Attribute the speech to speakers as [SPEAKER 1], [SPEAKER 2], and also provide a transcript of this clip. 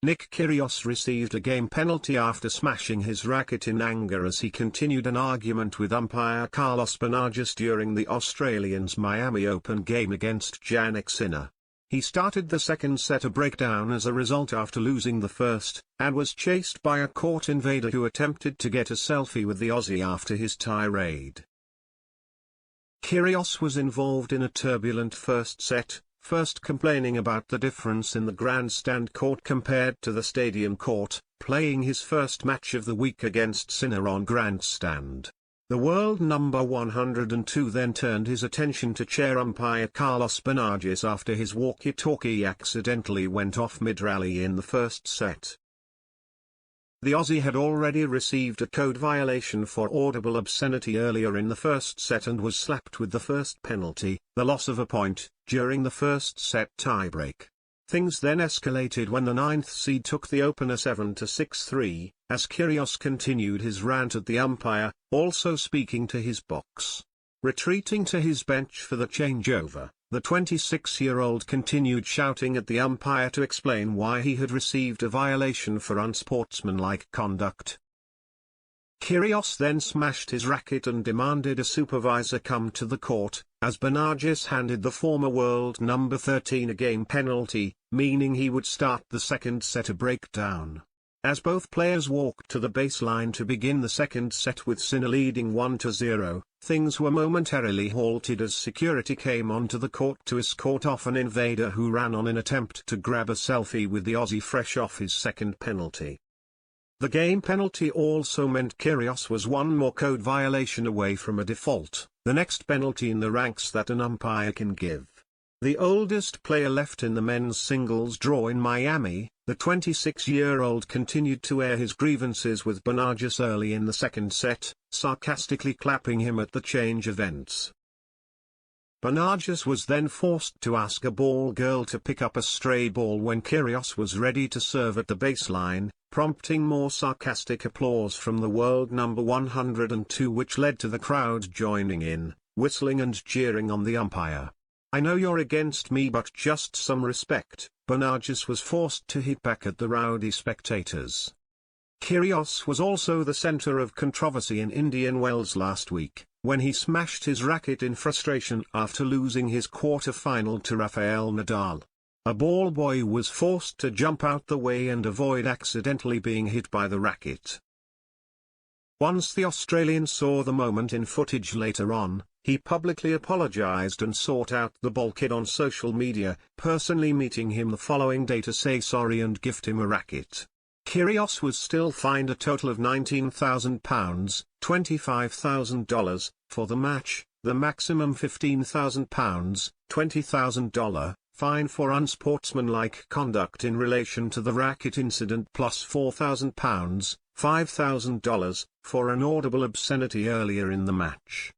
[SPEAKER 1] Nick Kyrgios received a game penalty after smashing his racket in anger as he continued an argument with umpire Carlos Bernardes during the Australians' Miami Open game against Jannik Sinner. He started the second set a breakdown as a result after losing the first, and was chased by a court invader who attempted to get a selfie with the Aussie after his tirade. Kyrgios was involved in a turbulent first set, first complaining about the difference in the grandstand court compared to the stadium court, playing his first match of the week against Sinner on grandstand. The world number 102 then turned his attention to chair umpire Carlos Bernardes after his walkie-talkie accidentally went off mid-rally in the first set. The Aussie had already received a code violation for audible obscenity earlier in the first set and was slapped with the first penalty, the loss of a point, during the first set tiebreak. Things then escalated when the ninth seed took the opener 7-6-3, as Kyrgios continued his rant at the umpire, also speaking to his box. Retreating to his bench for the changeover, the 26-year-old continued shouting at the umpire to explain why he had received a violation for unsportsmanlike conduct. Kyrgios then smashed his racket and demanded a supervisor come to the court, as Bernardes handed the former world number 13 a game penalty, meaning he would start the second set a breakdown. As both players walked to the baseline to begin the second set with Sinner leading 1-0, things were momentarily halted as security came onto the court to escort off an invader who ran on in attempt to grab a selfie with the Aussie fresh off his second penalty. The game penalty also meant Kyrgios was one more code violation away from a default, the next penalty in the ranks that an umpire can give. The oldest player left in the men's singles draw in Miami, the 26-year-old continued to air his grievances with Bernardes early in the second set, sarcastically clapping him at the change events. Bernardes was then forced to ask a ball girl to pick up a stray ball when Kyrgios was ready to serve at the baseline, prompting more sarcastic applause from the world number 102, which led to the crowd joining in, whistling and cheering on the umpire. "I know you're against me, but just some respect," Bernardes was forced to hit back at the rowdy spectators. Kyrgios was also the center of controversy in Indian Wells last week, when he smashed his racket in frustration after losing his quarter-final to Rafael Nadal. A ball boy was forced to jump out the way and avoid accidentally being hit by the racket. Once the Australian saw the moment in footage later on, he publicly apologized and sought out the ball kid on social media, personally meeting him the following day to say sorry and gift him a racket. Kyrgios was still fined a total of £19,000, $25,000, for the match, the maximum £15,000, $20,000, fine for unsportsmanlike conduct in relation to the racket incident plus £4,000, $5,000, for an audible obscenity earlier in the match.